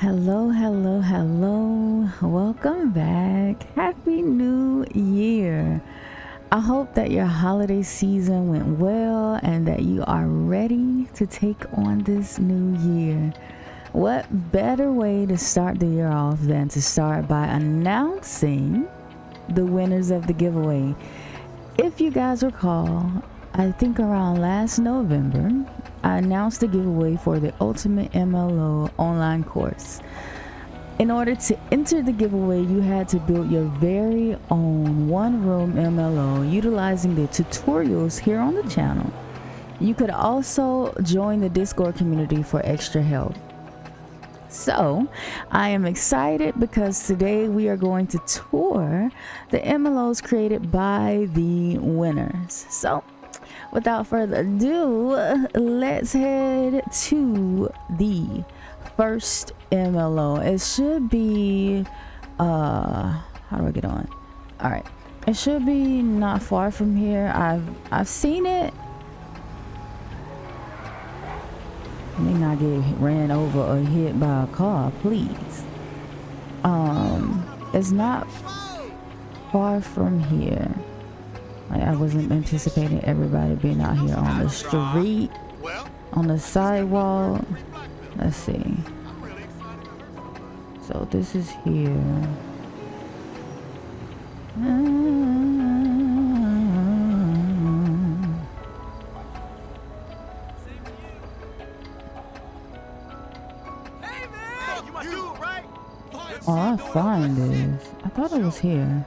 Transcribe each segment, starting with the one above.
Hello, hello, hello. Welcome back. Happy New Year. I hope that your holiday season went well and that you are ready to take on this new year. What better way to start the year off than to start by announcing the winners of the giveaway? If you guys recall, I think around last November, I announced the giveaway for the Ultimate MLO online course. In order to enter the giveaway, you had to build your very own one-room MLO utilizing the tutorials here on the channel. You could also join the Discord community for extra help. So I am excited because today we are going to tour the MLOs created by the winners. So without further ado, let's head to the first MLO. It should be how do I get on? All right, it should be not far from here. I've seen it. May not get ran over or hit by a car, please. It's not far from here. Like, I wasn't anticipating everybody being out here on the street, on the sidewalk. Let's see. So this is here. Oh, I find this. I thought it was here.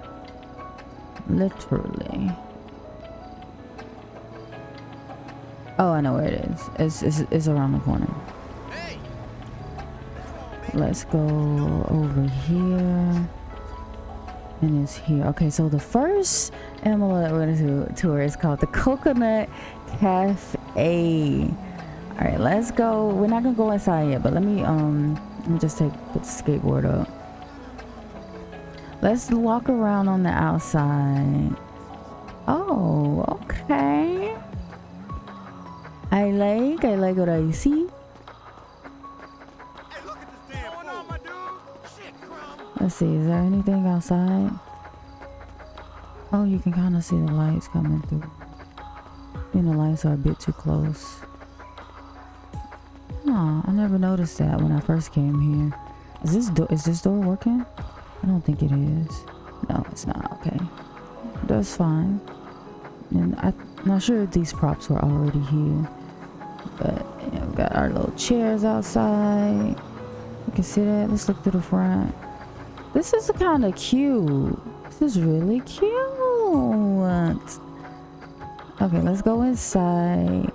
Literally. Oh, I know where it is. It's around the corner. Let's go over here. And it's here. Okay, so the first MLO that we're going to tour is called the Coconut Cafe. All right, let's go. We're not going to go inside yet, but let me just put the skateboard up. Let's walk around on the outside. Oh, okay. I like what I see. Let's see, is there anything outside? Oh, you can kind of see the lights coming through. And the lights are a bit too close. Oh, I never noticed that when I first came here. Is this door working? I don't think it is. No, it's not. Okay, that's fine. And I'm not sure if these props were already here, but yeah, we got our little chairs outside. You can see that. Let's look to the front. This is kind of cute. This is really cute. Okay, let's go inside.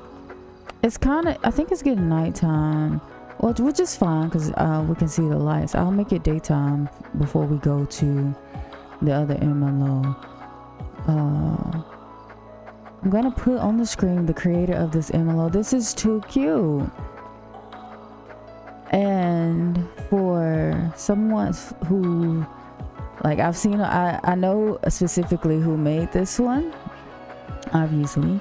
It's kind of, I think it's getting nighttime. Well, which is fine because we can see the lights. I'll make it daytime before we go to the other MLO. I'm gonna put on the screen the creator of this MLO. This is too cute. And for someone who, like, I've seen, I know specifically who made this one, obviously.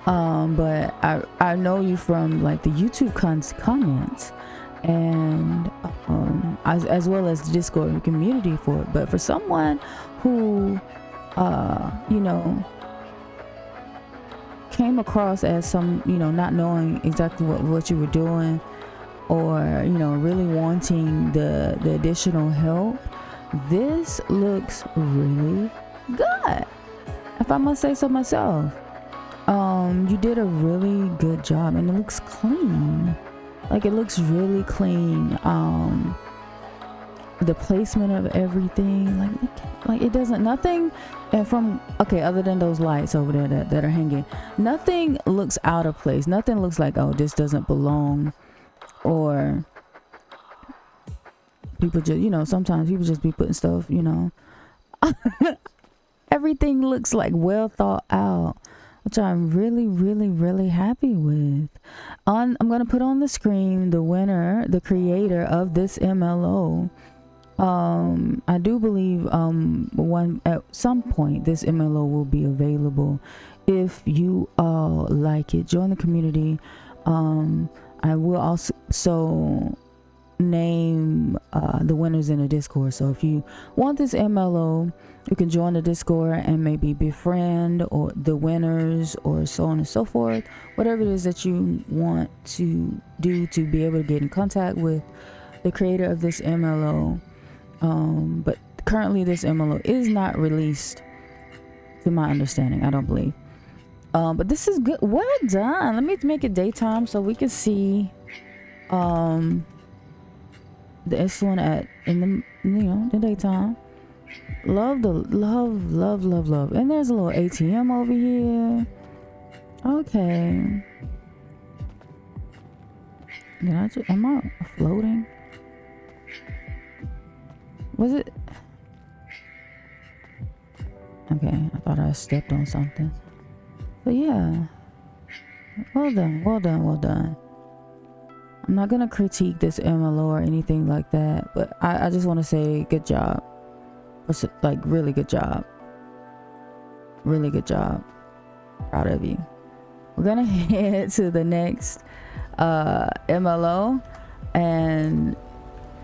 But I know you from like the YouTube comments and as well as the Discord community for it. But for someone who you know, came across as some, you know, not knowing exactly what you were doing, or you know, really wanting the additional help, this looks really good, if I must say so myself. You did a really good job, and it looks clean. Like, it looks really clean. The placement of everything, like it doesn't, nothing, and from, okay, other than those lights over there that are hanging, nothing looks out of place. Nothing looks like, oh, this doesn't belong, or people just, you know, sometimes people just be putting stuff, you know. Everything looks like well thought out, which I'm really happy with. I'm gonna put on the screen the winner, the creator of this MLO. I do believe at some point this MLO will be available. If you all like it, join the community. I will also name the winners in the Discord. So if you want this MLO, you can join the Discord and maybe befriend or the winners or so on and so forth. Whatever it is that you want to do to be able to get in contact with the creator of this MLO. But currently this MLO is not released to my understanding, I don't believe. But this is good. Well done. Let me make it daytime so we can see this one in the daytime. Love. And there's a little ATM over here. Okay. Am I floating? Was it? Okay, I thought I stepped on something. But yeah. Well done. I'm not gonna critique this MLO or anything like that, but I just want to say good job. Like, really good job. Really good job. Proud of you. We're gonna head to the next MLO, and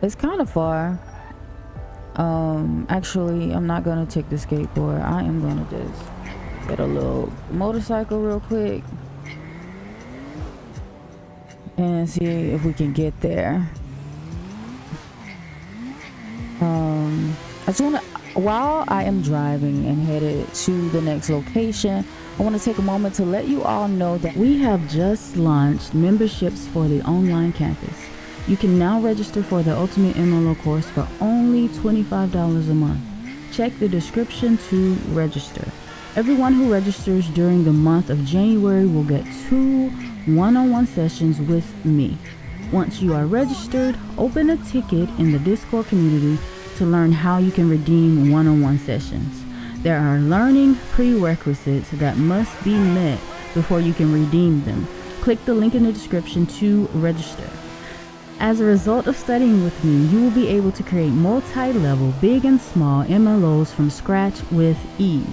it's kind of far. Actually, I'm not gonna take the skateboard. I am gonna just get a little motorcycle real quick and see if we can get there. I just want to, while I am driving and headed to the next location, I want to take a moment to let you all know that we have just launched memberships for the online campus. You can now register for the Ultimate MLO course for only $25 a month. Check the description to register. Everyone who registers during the month of January will get 2 one-on-one sessions with me. Once you are registered, open a ticket in the Discord community to learn how you can redeem one-on-one sessions. There are learning prerequisites that must be met before you can redeem them. Click the link in the description to register. As a result of studying with me, you will be able to create multi-level, big and small MLOs from scratch with ease.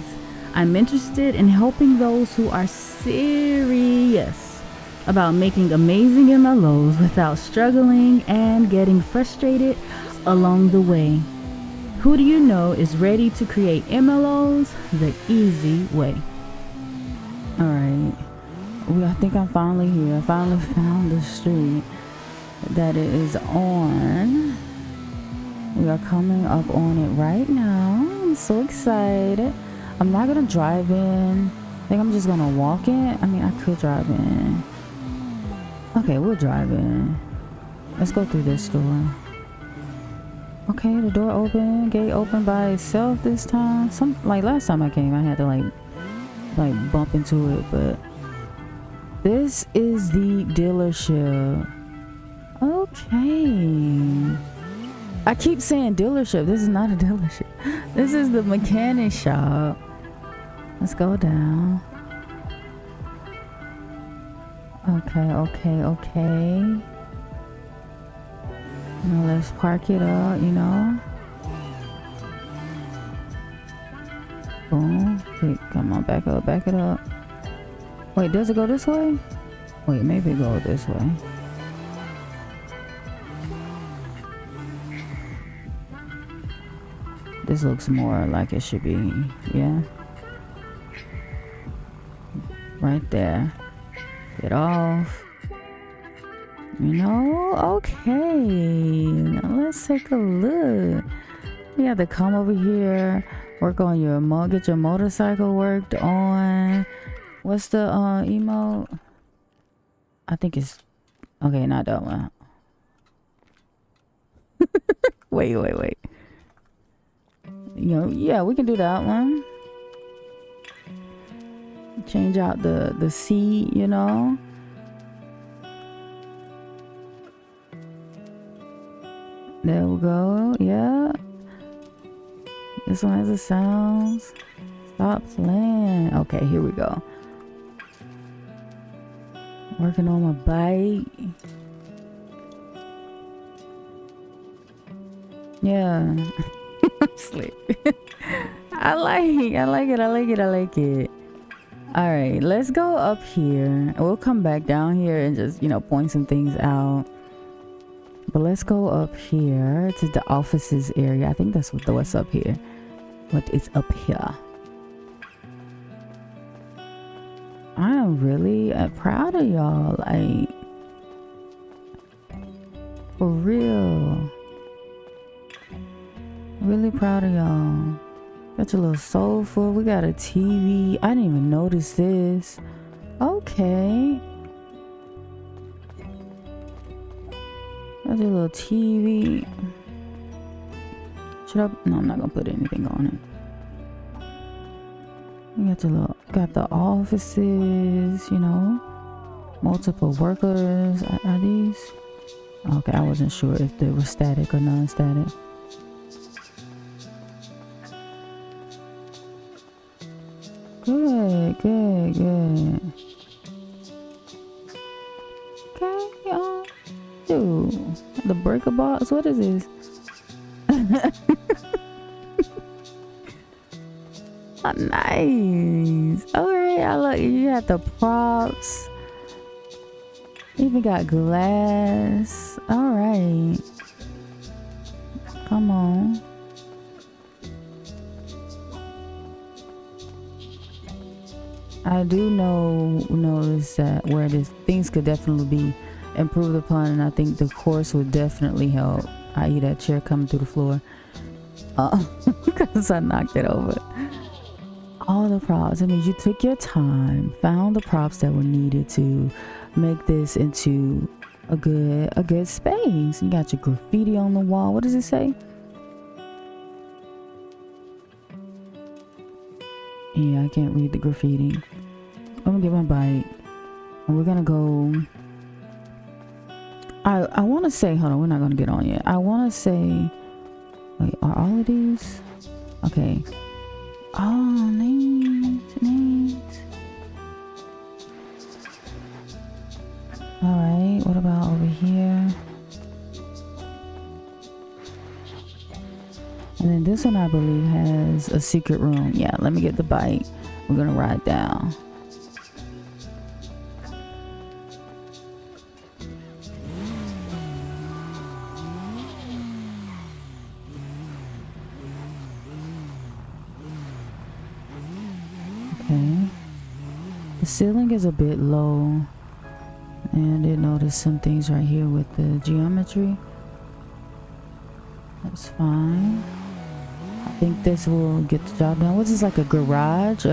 I'm interested in helping those who are serious about making amazing MLOs without struggling and getting frustrated along the way. Who do you know is ready to create MLOs the easy way? Alright, I think I'm finally here. I finally found the street that it is on. We are coming up on it right now. I'm so excited. I'm not gonna drive in. I think I'm just gonna walk in. I mean, I could drive in. Okay, we'll drive in. Let's go through this door. Okay, the door open, gate open by itself this time. Like last time I came, I had to like bump into it, but this is the dealership. Okay. I keep saying dealership. This is not a dealership. This is the mechanic shop. Let's go down. Okay. Now let's park it up, Boom. Come on, back it up. Wait, does it go this way? Wait, maybe it goes this way. This looks more like it should be, yeah. Right there. Get off. Okay. Now let's take a look. You have to come over here, work on get your motorcycle worked on. What's the emote? I think it's okay, not that one. wait. Yeah, we can do that one. Change out the seat, There we go. Yeah. This one has the sounds. Stop playing. Okay, here we go. Working on my bike. Yeah. Sleep. I like it. All right, let's go up here. We'll come back down here and just, point some things out. But let's go up here to the offices area. I think that's what's up here. What is up here? I am really proud of y'all. Like, for real. Really proud of y'all. Got your little sofa. We got a TV. I didn't even notice this. Okay. Got your little TV. Should I? No, I'm not gonna put anything on it. We got your little, got the offices, you know. Multiple workers. Are these? Okay, I wasn't sure if they were static or non-static. Good. Okay, dude, the breaker box. What is this? Oh, nice. Alright, I look. You got the props. Even got glass. Alright. Come on. I do notice that where this things could definitely be improved upon, and I think the course would definitely help. I.e. that chair coming through the floor. Because I knocked it over. All the props. I mean, you took your time, found the props that were needed to make this into a good space. You got your graffiti on the wall. What does it say? Yeah, I can't read the graffiti. I'm gonna get my bike and we're gonna go. I want to say, hold on, we're not gonna get on yet. I want to say, wait, are all of these okay? Oh, names. All right, what about over here? And then this one, I believe, has a secret room. Yeah, let me get the bike. We're gonna ride down. Okay. The ceiling is a bit low. And I did notice some things right here with the geometry. That's fine. I think this will get the job done. What's this, like a garage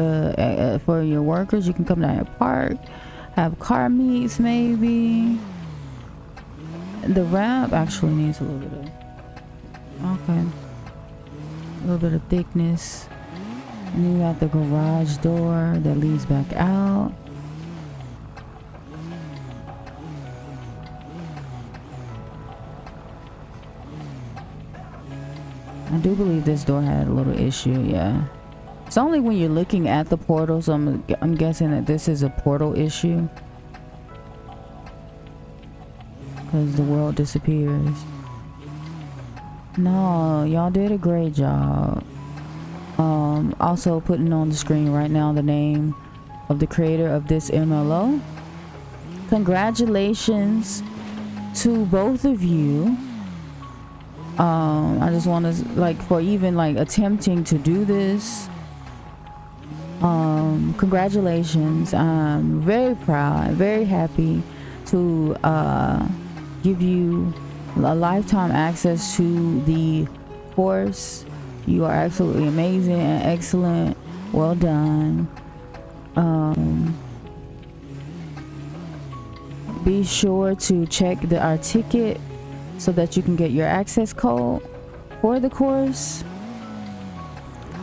for your workers? You can come down and park, have car meets maybe. The ramp actually needs a little bit of, okay, a little bit of thickness. And then you got the garage door that leads back out. I do believe this door had a little issue, yeah. It's only when you're looking at the portal, so I'm guessing that this is a portal issue. Because the world disappears. No, y'all did a great job. Also putting on the screen right now the name of the creator of this MLO. Congratulations to both of you. I just want to, like, for even like attempting to do this, congratulations. I'm very proud, very happy to give you a lifetime access to the course. You are absolutely amazing and excellent. Well done. Be sure to check our ticket so that you can get your access code for the course.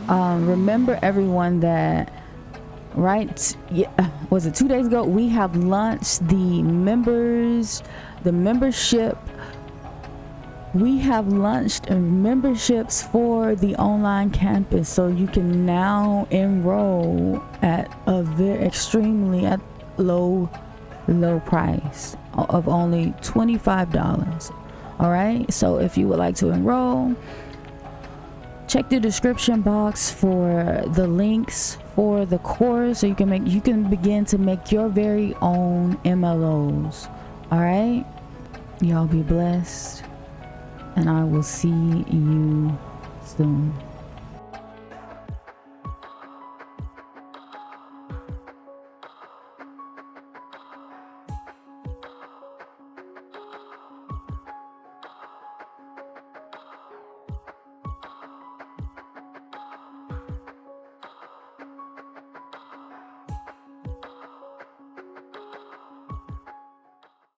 Remember everyone that was it 2 days ago, we have launched the membership. We have launched memberships for the online campus, so you can now enroll at a extremely low price of only $25. All right, so if you would like to enroll, check the description box for the links for the course, so you can begin to make your very own MLOs. All right, Y'all be blessed, and I will see you soon.